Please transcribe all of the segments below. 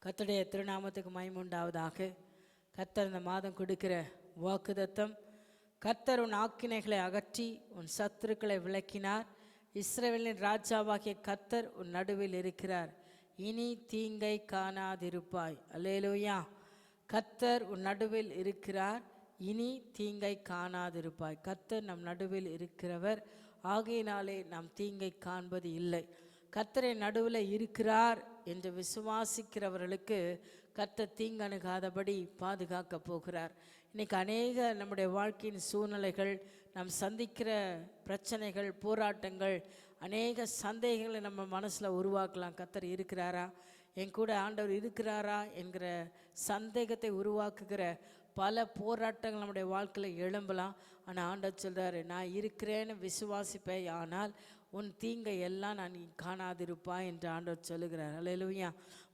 கர்த்தருடைய திருநாமத்துக்கு மகிமை உண்டாவதாக. கர்த்தர் இந்த மாதம் கொடுக்கிற வாக்குத்தத்தம், கர்த்தர் உன் ஆக்கினைகளை அகற்றி உன் சத்துருக்களை விலக்கினார். இஸ்ரவேலின் ராஜாவாகிய கர்த்தர் உன் நடுவில் இருக்கிறார், இனி தீங்கை காணாதிருப்பாய். அல்லேலூயா. கர்த்தர் உன் நடுவில் இருக்கிறார், இனி தீங்கை காணாதிருப்பாய். கர்த்தர் நம் நடுவில் இருக்கிறவர், ஆகையினாலே நாம் தீங்கை காண்பது இல்லை. கர்த்தரை நடுவில் இருக்கிறார் என்று விசுவாசிக்கிறவர்களுக்கு கர்த்தர் தீங்கணுகாதபடி பாதுகாக்க போகிறார். இன்றைக்கி அநேக நம்முடைய வாழ்க்கையின் சூழ்நிலைகள், நாம் சந்திக்கிற பிரச்சனைகள், போராட்டங்கள், அநேக சந்தேகங்களை நம்ம மனசில் உருவாக்கலாம். கர்த்தர் இருக்கிறாரா, என் கூட ஆண்டவர் இருக்கிறாரா என்கிற சந்தேகத்தை உருவாக்குகிற பல போராட்டங்கள் நம்முடைய வாழ்க்கையில் எழும்பலாம். ஆனால் ஆண்டவர் சொல்கிறாரு, நான் இருக்கிறேன்னு விசுவாசிப்பேன், ஆனால் உன் தீங்கை எல்லாம் நான் காணாதிருப்பாய் என்று ஆண்டவர் சொல்லுகிறார். அல்லேலூயா.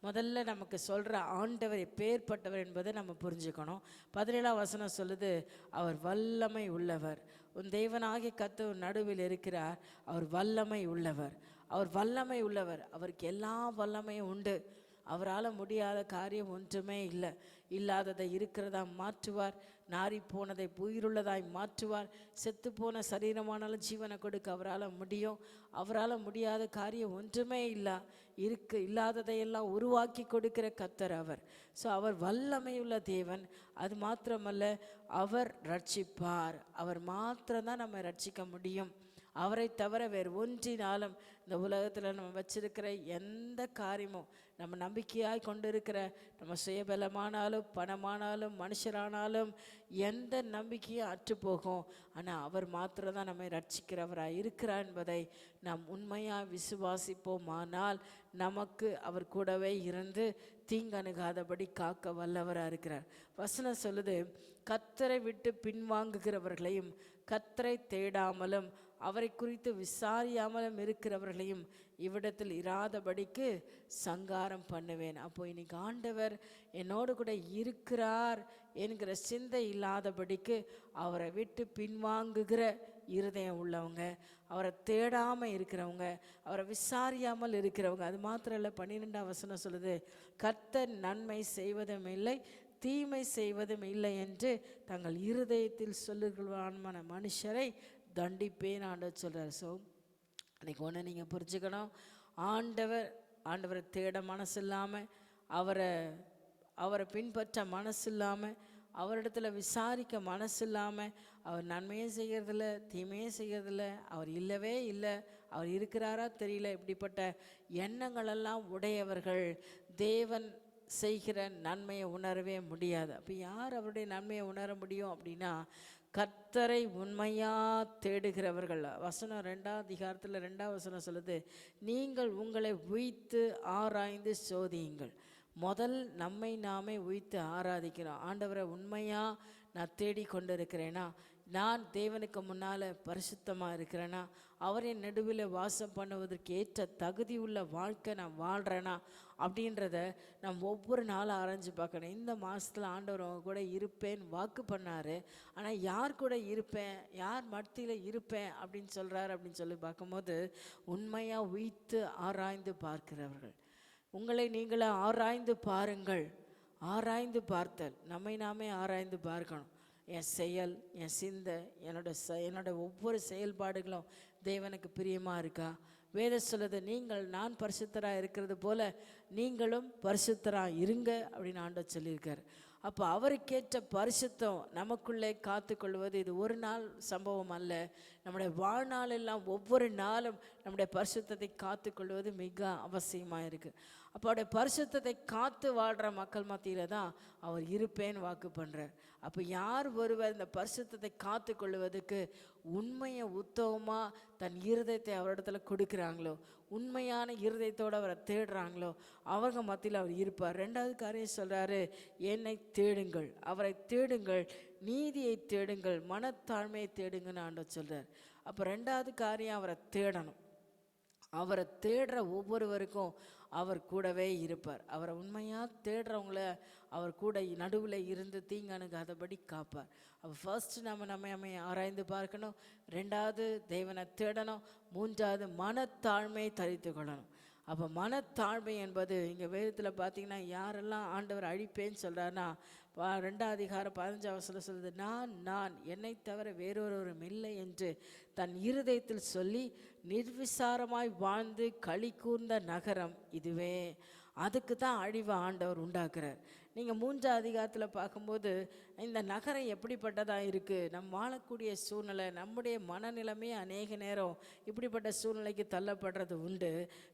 முதல்ல நமக்கு சொல்கிற ஆண்டவர் எப்பேற்பட்டவர் என்பதை நம்ம புரிஞ்சுக்கணும். 17ஆம் வசனம் சொல்லுது, அவர் வல்லமை உள்ளவர். உன் தேவனாகிய கர்த்தர் உன் நடுவில் இருக்கிறார், அவர் வல்லமை உள்ளவர். அவர் வல்லமை உள்ளவர், அவருக்கு எல்லா வல்லமையும் உண்டு. அவரால் முடியாத காரியம் ஒன்றுமே இல்லை. இல்லாததை இருக்கிறதா மாற்றுவார், நாரி போனதை உயிருள்ளதாய் மாற்றுவார். செத்துப்போன சரீரமானாலும் ஜீவனை கொடுக்க அவரால் முடியும். அவரால் முடியாத காரியம் ஒன்றுமே இல்லை. இல்லாததையெல்லாம் உருவாக்கி கொடுக்கிற கர்த்தர் அவர். ஸோ அவர் வல்லமையுள்ள தேவன். அது மாத்திரமல்ல, அவர் ரட்சிப்பார். அவர் மாத்திரம்தான் நம்ம ரட்சிக்க முடியும். அவரை தவிர வேறு ஒன்றினாலும் இந்த உலகத்தில் நம்ம வச்சிருக்கிற எந்த காரியமும், நம்ம நம்பிக்கையாய் கொண்டு இருக்கிற நம்ம சுயபலமானாலும் பணமானாலும் மனுஷரானாலும் எந்த நம்பிக்கையும் அற்றுப்போகும். ஆனால் அவர் மாத்திரம்தான் நம்மை ரட்சிக்கிறவராக இருக்கிறார் என்பதை நாம் உண்மையாக விசுவாசிப்போமானால் நமக்கு அவர் கூடவே இருந்து தீங்கணுகாதபடி காக்க வல்லவராக இருக்கிறார். வசனம் சொல்லுது, கர்த்தரை விட்டு பின்வாங்குகிறவர்களையும் கர்த்தரை தேடாமலும் அவரை குறித்து விசாரியாமலும் இருக்கிறவர்களையும் இவ்விடத்தில் இராதபடிக்கு சங்காரம் பண்ணுவேன். அப்போ இன்னைக்கு ஆண்டவர் என்னோடு கூட இருக்கிறார் என்கிற சிந்தை இல்லாதபடிக்கு அவரை விட்டு பின்வாங்குகிற இருதயம் உள்ளவங்க, அவரை தேடாமல் இருக்கிறவங்க, அவரை விசாரியாமல் இருக்கிறவங்க. அது மாத்திரம் இல்லை, 12ஆம் வசனம் சொல்லுது, கர்த்தர் நன்மை செய்வதும் இல்லை தீமை செய்வதும் இல்லை என்று தங்கள் இருதயத்தில் சொல்லுகிறான மனுஷரை தண்டிப்பேன் ஆண்டவர் சொல்கிறார். ஸோ அன்றைக்கி ஒன்று நீங்கள் புரிஞ்சுக்கணும், ஆண்டவரை தேட மனசு இல்லாமல், அவரை பின்பற்ற மனசு இல்லாமல், அவரிடத்துல விசாரிக்க மனசு இல்லாமல், அவர் நன்மையும் செய்கிறதில்ல தீமையும் செய்கிறதில்ல, அவர் இல்லவே இல்லை, அவர் இருக்கிறாரா தெரியல, இப்படிப்பட்ட எண்ணங்களெல்லாம் உடையவர்கள் தேவன் செய்கிற நன்மையை உணரவே முடியாது. அப்போ யார் அவருடைய நன்மையை உணர முடியும் அப்படின்னா, கர்த்தரை உண்மையாக தேடுகிறவர்கள். வசனம் 2ஆம் அதிகாரத்தில் 2ஆம் வசனம் சொல்லுது, நீங்கள் உங்களை உய்த்து ஆராய்ந்து சோதியுங்கள். முதல் நம்மை நாமே உய்த்து ஆராதிக்கிறோம். ஆண்டவரை உண்மையாக நான் தேடி கொண்டு இருக்கிறேனா, நான் தேவனுக்கு முன்னால் பரிசுத்தமாக இருக்கிறேனா, அவரின் நடுவில் வாசம் பண்ணுவதற்கு ஏற்ற தகுதி உள்ள வாழ்க்கை நான் வாழ்கிறேனா அப்படின்றத நம்ம ஒவ்வொரு நாளும் ஆராய்ஞ்சு பார்க்கணும். இந்த மாதத்தில் ஆண்டவர் அவங்க கூட இருப்பேன் வாக்கு பண்ணார். ஆனால் யார் கூட இருப்பேன், யார் மத்தியில் இருப்பேன் அப்படின்னு சொல்கிறார் அப்படின்னு சொல்லி பார்க்கும்போது, உண்மையாக உய்த்து ஆராய்ந்து பார்க்கிறவர்கள். உங்களை நீங்களே ஆராய்ந்து பாருங்கள். ஆராய்ந்து பார்த்தல், நம்மை நாமே ஆராய்ந்து பார்க்கணும். என் செயல், என் சிந்தை, என்னோட ஒவ்வொரு செயல்பாடுகளும் தேவனுக்கு பிரியமாக இருக்கா? வேதம் சொல்லுது, நான் பரிசுத்தராக இருக்கிறது போல நீங்களும் பரிசுத்தராக இருங்க அப்படின்னு ஆண்டவர் சொல்லியிருக்கார். அப்போ அவருக்கேற்ற பரிசுத்தம் நமக்குள்ளே காத்து கொள்வது இது ஒரு நாள் சம்பவம் அல்ல. நம்முடைய வாழ்நாளெல்லாம் ஒவ்வொரு நாளும் நம்முடைய பரிசுத்தத்தை காத்து கொள்வது மிக அவசியமாக இருக்குது. அப்போ அவருடைய பரிசுத்தத்தை காத்து வாழ்கிற மக்கள் மத்தியில் தான் அவர் இருப்பேன்னு வாக்கு பண்ணுறார். அப்போ யார் ஒருவர் இந்த பரிசுத்தத்தை காத்து கொள்வதுக்கு உண்மையை உத்தவமாக தன் இருதயத்தை அவரிடத்துல கொடுக்குறாங்களோ, உண்மையான இருதயத்தோடு அவரை தேடுறாங்களோ, அவங்க மத்தியில் அவர் இருப்பார். 2வது காரியம் சொல்கிறாரு, என்னை தேடுங்கள், அவரை தேடுங்கள், நீதியை தேடுங்கள், மனத்தாழ்மையை தேடுங்கன்னு ஆண்டவர் சொல்கிறார். அப்போ 2வது காரியம் அவரை தேடணும். அவரை தேடுற ஒவ்வொருவருக்கும் அவர் கூடவே இருப்பார். அவரை உண்மையாக தேடுறவங்கள அவர் கூட நடுவில் இருந்து தீங்கணுகாதபடி காப்பார். அப்போ ஃபர்ஸ்ட் நம்ம ஆராய்ந்து பார்க்கணும், 2வது தேவனை தேடணும், 3வது மனத்தாழ்மையை தரித்து கொள்ளணும். அப்போ மனத்தாழ்மை என்பது இங்கே வேதத்தில் பார்த்தீங்கன்னா யாரெல்லாம் ஆண்டவர் அழிப்பேன்னு சொல்கிறாருன்னா 2 அதிகாரம் 15 சொல்லுது, நான் என்னை தவிர வேறொருவரும் இல்லை என்று தன் இருதயத்தில் சொல்லி நிர்விசாரமாய் வாழ்ந்து களி கூர்ந்த நகரம் இதுவே. அதுக்கு தான் அழிவை ஆண்டவர் உண்டாக்குறார். நீங்கள் 3 அதிகாரத்தில் பார்க்கும்போது இந்த நகரம் எப்படிப்பட்டதாக இருக்குது, நம்ம வாழக்கூடிய சூழ்நிலை, நம்முடைய மனநிலைமையே அநேக நேரம் இப்படிப்பட்ட சூழ்நிலைக்கு தள்ளப்படுறது உண்டு.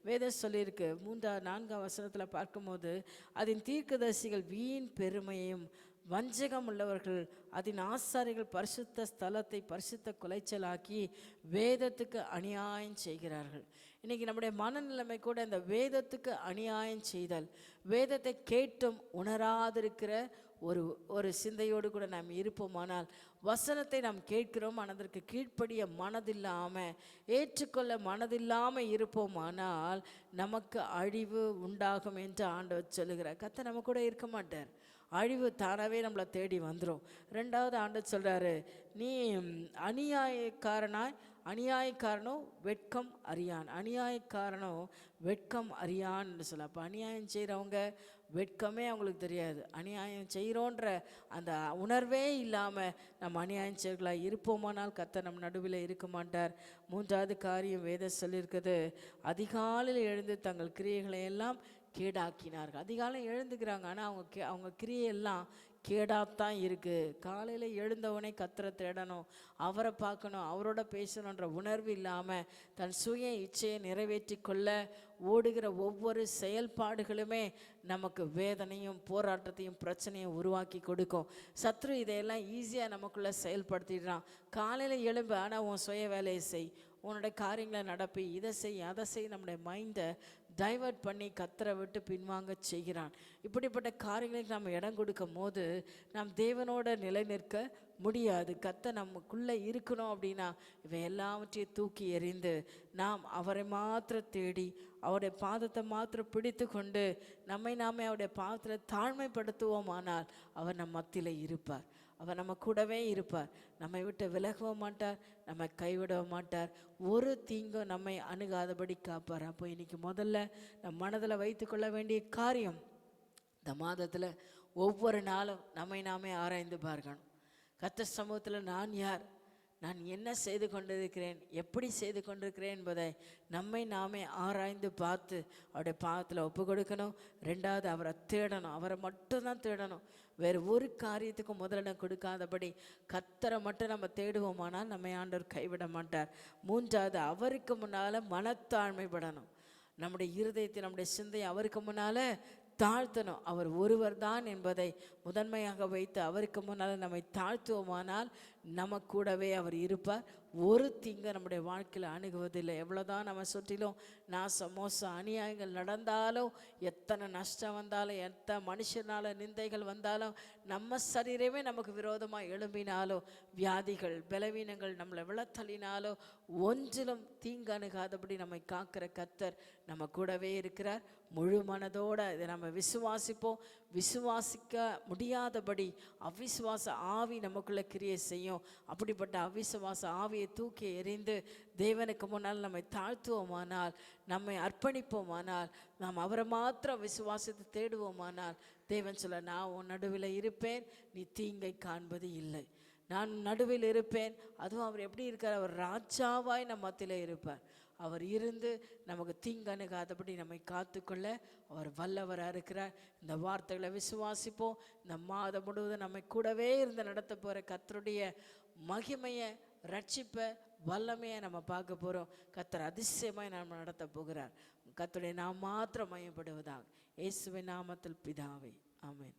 வேதம் சொல்லியிருக்கு 4 பார்க்கும்போது, அதன் தீர்க்கதரிசிகள் வீண் பெருமையும் வஞ்சகம் உள்ளவர்கள், அதன் ஆசாரிகள் பரிசுத்த ஸ்தலத்தை பரிசுத்த குலைச்சலாக்கி வேதத்துக்கு அநியாயம் செய்கிறார்கள். இன்றைக்கி நம்முடைய மனநிலைமை கூட இந்த வேதத்துக்கு அநியாயம் செய்தல், வேதத்தை கேட்டும் உணராதிருக்கிற ஒரு சிந்தையோடு கூட நாம் இருப்போமானால், வசனத்தை நாம் கேட்கிறோம் ஆனால் அதற்கு கீழ்ப்படிய மனதில்லாமல் ஏற்றுக்கொள்ள மனதில்லாமல் இருப்போமானால் நமக்கு அழிவு உண்டாகும் என்று ஆண்டவர் சொல்லுகிறார். கர்த்தர் நம்ம கூட இருக்க மாட்டார். அழிவு தானாகவே நம்மளை தேடி வந்துடும். 2வது ஆண்டவர் சொல்கிறாரு, நீ அநியாயக்காரனோ வெட்கம் அறியான்னு சொல்ல. அப்போ அநியாயம் செய்கிறவங்க வெட்கமே அவங்களுக்கு தெரியாது. அநியாயம் செய்கிறோன்ற அந்த உணர்வே இல்லாமல் நம்ம அநியாயம் செய்யர்களாக இருப்போமானால் கர்த்தர் நம் நடுவில் இருக்க மாட்டார். 3வது காரியம் வேதம் சொல்லியிருக்குது, அதிகாலையில் எழுந்து தங்கள் கிரியைகளை எல்லாம் கேடாக்கினார்கள். அதிகாலை எழுந்துக்கிறாங்க, ஆனால் அவங்க கிரியையெல்லாம் கேடாத்தான் இருக்குது. காலையில் எழுந்தவனே கர்த்தரை தேடணும், அவரை பார்க்கணும், அவரோட பேசணுன்ற உணர்வு இல்லாமல் தன் சுய இச்சையை நிறைவேற்றி கொள்ள ஓடுகிற ஒவ்வொரு செயல்பாடுகளுமே நமக்கு வேதனையும் போராட்டத்தையும் பிரச்சனையும் உருவாக்கி கொடுக்கும். சத்ரு இதையெல்லாம் ஈஸியாக நமக்குள்ளே செயல்படுத்திடுறான். காலையில் எழும்பு, ஆனால் உன் சுய வேலையை செய், உன்னோட காரியங்களை நடப்பி, இதை செய் அதை செய், நம்முடைய மைண்டை டைவர்ட் பண்ணி கர்த்தரை விட்டு பின்வாங்க செய்கிறான். இப்படிப்பட்ட காரியங்களுக்கு நம்ம இடம் கொடுக்கும் போது நாம் தேவனோட நிலை நிற்க முடியாது. கர்த்தர் நமக்குள்ளே இருக்கணும் அப்படின்னா இவை எல்லாவற்றையும் தூக்கி எறிந்து நாம் அவரை மாத்திர தேடி அவருடைய பாதத்தை மாத்திரம் பிடித்து கொண்டு நாமே அவருடைய பாதத்தில் தாழ்மைப்படுத்துவோமானால் அவர் நம் மத்தியில் இருப்பார். அவர் நம்ம கூடவே இருப்பார். நம்மை விட்டு விலகவும் மாட்டார், நம்மை கைவிடவும் மாட்டார், ஒரு தீங்கும் நம்மை அணுகாதபடி காப்பார். அப்போ இன்னைக்கு முதல்ல நம் மனதில் வைத்து கொள்ள வேண்டிய காரியம், இந்த மாதத்தில் ஒவ்வொரு நாளும் நாமே ஆராய்ந்து பார்க்கணும். கர்த்தர் சமூகத்தில் நான் யார், நான் என்ன செய்து கொண்டிருக்கிறேன், எப்படி செய்து கொண்டிருக்கிறேன் என்பதை நாமே ஆராய்ந்து பார்த்து அவருடைய பாதத்தில் ஒப்பு கொடுக்கணும். 2வது அவரை தேடணும், அவரை மட்டும்தான் தேடணும். வேறு ஒரு காரியத்துக்கும் முதலிடம் கொடுக்காதபடி கர்த்தரை மட்டும் நம்ம தேடுவோமானால் நம்மை ஆண்டவர் கைவிட மாட்டார். 3வது அவருக்கு முன்னால் மனத்தாழ்மைப்படணும். நம்முடைய இருதயத்தை நம்முடைய சிந்தையை அவருக்கு முன்னால் தாழ்த்தணும். அவர் ஒருவர் தான் என்பதை முதன்மையாக வைத்து அவருக்கு முன்னால் நம்மை தாழ்த்துவோமானால் நம்ம கூடவே அவர் இருப்பார். ஒரு தீங்கை நம்முடைய வாழ்க்கையில் அணுகுவதில்லை. எவ்வளோதான் நம்ம சுற்றிலும் மோசம் அநியாயங்கள் நடந்தாலும், எத்தனை நஷ்டம் வந்தாலும், எத்தனை மனுஷனால் நிந்தைகள் வந்தாலும், நம்ம சரீரமே நமக்கு விரோதமாக எழும்பினாலும், வியாதிகள் பலவீனங்கள் நம்மளை விழத்தள்ளினாலும் ஒன்றிலும் தீங்கு அணுகாதபடி நம்மை காக்கிற கர்த்தர் நம்ம கூடவே இருக்கிறார். முழு மனதோடு இதை நம்ம விசுவாசிப்போம். விசுவாசிக்க முடியாதபடி அவிசுவாச ஆவி நமக்குள்ள கிரியை செய்யும். அப்படிப்பட்ட அவிசுவாச ஆவியை தூக்கி எறிந்து தேவனுக்கு முன்னால் நம்மை தாழ்த்துவோமானால், நம்மை அர்ப்பணிப்போமானால், நாம் அவரை மாத்திரம் விசுவாசித்து தேடுவோமானால், தேவன் சொல்ல, நான் உன் நடுவில் இருப்பேன், நீ தீங்கை காண்பது இல்லை. நான் நடுவில் இருப்பேன். அதுவும் அவர் எப்படி இருக்கார், அவர் ராஜாவாய் நம்ம மத்தியில் இருப்பார். அவர் இருந்து நமக்கு தீங்கணுகாதபடி நம்மை காத்துக்கொள்ள அவர் வல்லவராக இருக்கிறார். இந்த வார்த்தைகளை விசுவாசிப்போம். இந்த மாதம் முழுவதும் நம்மை கூடவே இருந்து நடத்த போகிற கர்த்தருடைய மகிமையை, ரட்சிப்பை, வல்லமையை நம்ம பார்க்க போகிறோம். கர்த்தர் அதிசயமாய் நம்ம நடத்த போகிறார். கர்த்தருடைய நாம் மாத்திரம் மையப்படுவதாக. இயேசுவின் நாமத்தில் பிதாவே, ஆமென்.